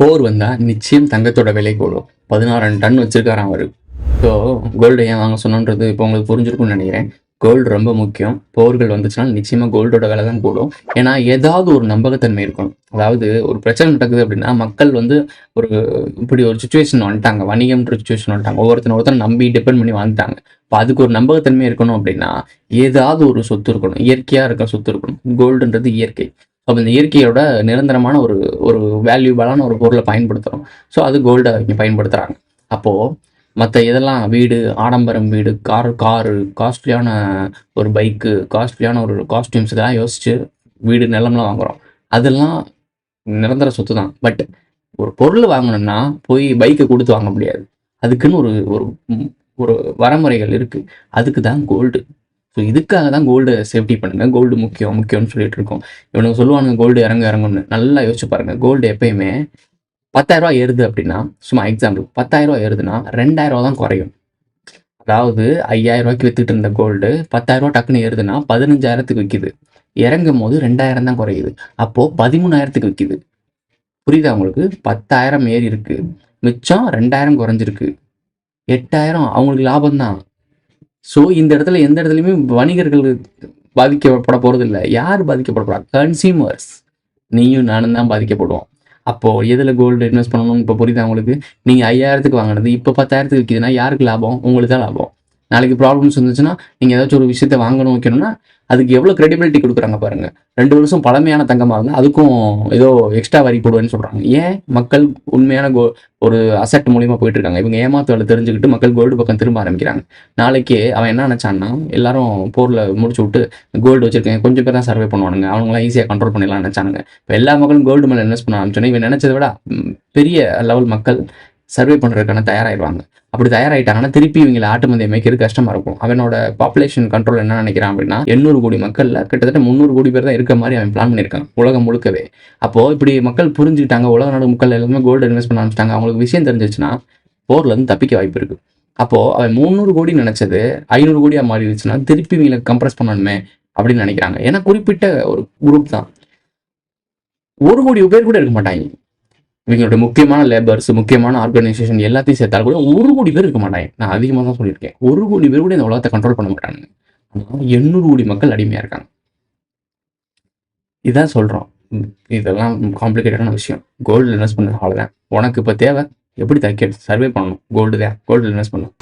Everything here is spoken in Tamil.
போர் வந்தா நிச்சயம் தங்கத்தோட விலை கூடும். 16 டன் வச்சிருக்காராம் அவரு. ஸோ கோல்டு ஏன் வாங்க சொன்னோன்றது இப்போ உங்களுக்கு புரிஞ்சிருக்கும்னு நினைக்கிறேன். கோல்டு ரொம்ப முக்கியம். போர்கள் வந்துச்சுன்னா நிச்சயமா கோல்டோட விலை தான் கூடும். ஏன்னா ஏதாவது ஒரு நம்பகத்தன்மை இருக்கணும். அதாவது ஒரு பிரச்சனை நடக்குது அப்படின்னா மக்கள் ஒரு இப்படி ஒரு சுச்சுவேஷன் வந்துட்டாங்க. வணிகம்ன்ற சுச்சுவேஷன் வந்துட்டாங்க. ஒருத்தனை நம்பி டிபெண்ட் பண்ணி வாழ்ந்துட்டாங்க. இப்போ அதுக்கு ஒரு நம்பகத்தன்மை இருக்கணும் அப்படின்னா ஏதாவது ஒரு சொத்து இருக்கணும். இயற்கையா இருக்க சொத்து இருக்கணும். கோல்டுன்றது இயற்கை. அப்போ இந்த இயற்கையோட நிரந்தரமான ஒரு ஒரு வேல்யூபிளான ஒரு பொருளை பயன்படுத்துகிறோம். ஸோ அது கோல்டை இங்கே பயன்படுத்துகிறாங்க. அப்போது மற்ற இதெல்லாம் வீடு, ஆடம்பரம் வீடு, காரு, காஸ்ட்லியான ஒரு பைக்கு, காஸ்ட்லியான ஒரு காஸ்டியூம்ஸ் இதெல்லாம் யோசிச்சு வீடு, நிலம்லாம் வாங்குறோம். அதெல்லாம் நிரந்தர சொத்து தான். பட் ஒரு பொருள் வாங்கணும்னா போய் பைக்கை கொடுத்து வாங்க முடியாது. அதுக்குன்னு ஒரு ஒரு ஒரு வரமுறைகள் இருக்குது. அதுக்கு தான் கோல்டு. ஸோ இதுக்காக தான் கோல்டு சேஃப்டி பண்ணுங்க. கோல்டு முக்கியம்னு சொல்லிட்டு இருக்கோம். இவனுங்க சொல்லுவானுங்க கோல்டு இறங்கும்னு. நல்லா யோசிச்சு பாருங்க. கோல்டு எப்பயுமே 10,000 ஏறுது அப்படின்னா, சும்மா எக்ஸாம்பிள் 10,000 ஏறுதுன்னா 2,000 தான் குறையும். அதாவது 5,000 வித்துட்டு இருந்த கோல்டு 10,000 டக்குன்னு ஏறுதுன்னா 15,000 விற்கிது. இறங்கும் போது 2,000 தான் குறையுது. அப்போ 13,000 விற்கிது. புரியுதா உங்களுக்கு? 10,000 ஏறி இருக்கு, மிச்சம் 2,000 குறைஞ்சிருக்கு. 8,000 அவங்களுக்கு லாபம் தான். ஸோ இந்த இடத்துல எந்த இடத்துலையுமே வணிகர்கள் பாதிக்கப்பட போகிறது இல்லை. யார் பாதிக்கப்பட போகிறா? கன்சியூமர்ஸ். நீயும் நானும் தான் பாதிக்கப்படுவோம். அப்போது எதில் கோல்டு இன்வெஸ்ட் பண்ணணும்னு இப்போ புரியுதா உங்களுக்கு? நீங்கள் 5,000 வாங்கினது இப்போ 10,000 விற்கிதுன்னா யாருக்கு லாபம்? உங்களுக்கு தான் லாபம். நாளைக்கு ப்ராப்ளம்ஸ் இருந்துச்சுன்னா நீங்கள் ஏதாச்சும் ஒரு விஷயத்தை வாங்கணும் வைக்கணும்னா அதுக்கு எவ்வளோ கிரெடிபிலிட்டி கொடுக்குறாங்க பாருங்கள். 2 வருஷம் பழமையான தங்கமாக இருந்தால் அதுக்கும் ஏதோ எக்ஸ்ட்ரா வரி போடுவேன்னு சொல்கிறாங்க. ஏன்? மக்கள் உண்மையான ஒரு அசெட் மூலியமா போயிட்டு இருக்காங்க. இவங்க ஏமாத்து வேலை தெரிஞ்சுக்கிட்டு மக்கள் கோல்டு பக்கம் திரும்ப ஆரம்பிக்கிறாங்க. நாளைக்கு அவன் என்ன நினச்சான்னா எல்லாரும் போரில் முடிச்சு விட்டு கோல்டு வச்சிருக்கேன் கொஞ்சம் பேர் தான் சர்வே பண்ணுவானுங்க, அவங்களாம் ஈஸியாக கண்ட்ரோல் பண்ணிடலாம் நினச்சானுங்க. இப்போ எல்லா மக்களும் கோல்டு மேலே இன்வெஸ்ட் பண்ண ஆரம்பிச்சோன்னா இவன் நினச்சதை விட பெரிய லெவல் மக்கள் சர்வே பண்ணுறதுக்கான தயாராகிடுவாங்க. அப்படி தயாராகிட்டாங்கன்னா திருப்பி இவங்களை ஆட்டு மந்தையை மேய்க்கிறது கஷ்டமாக இருக்கும். அவனோட பாப்புலேஷன் கண்ட்ரோல் என்ன நினைக்கிறான் அப்படின்னா 800 கோடி மக்களில் கிட்டத்தட்ட 300 கோடி பேர் தான் இருக்க மாதிரி அவன் பிளான் பண்ணியிருக்கான் உலகம் முழுக்கவே. அப்போது இப்படி மக்கள் புரிஞ்சுக்கிட்டாங்க, உலக நாடு மக்கள் எல்லாமே கோல்டு இன்வெஸ்ட் பண்ண ஆரம்பிச்சிட்டாங்க, அவங்களுக்கு விஷயம் தெரிஞ்சிச்சுன்னா போர்லேருந்து தப்பிக்க வாய்ப்பு இருக்குது. அப்போது அவன் 300 கோடி நினச்சது 500 கோடியாக மாறிடுச்சுன்னா திருப்பி இவங்களை கம்ப்ரஸ் பண்ணணுமே அப்படின்னு நினைக்கிறாங்க. ஏன்னா குறிப்பிட்ட ஒரு குரூப் தான், 1 கோடி பேர் கூட இருக்க மாட்டாங்க. இவங்களோட முக்கியமான லேபர்ஸ், முக்கியமான ஆர்கனைசேஷன் எல்லாத்தையும் சேர்த்தாலும் கூட 1 கோடி பேர் இருக்க மாட்டாங்க. நான் அதிகமாக தான் சொல்லியிருக்கேன். 1 கோடி பேர் கூட இந்த உலகத்தை கண்ட்ரோல் பண்ண மாட்டாங்க. ஆனால் 800 கோடி மக்கள் அடிமையாக இருக்காங்க. இதான் சொல்கிறோம். இதெல்லாம் காம்ப்ளிகேட்டடான விஷயம். கோல்டு இன்வெஸ்ட் பண்ணுறது அவ்வளோதான். உனக்கு இப்போ தேவை எப்படி சர்வே பண்ணணும்? கோல்டு தான். கோல்டு இன்வெஸ்ட் பண்ணணும்.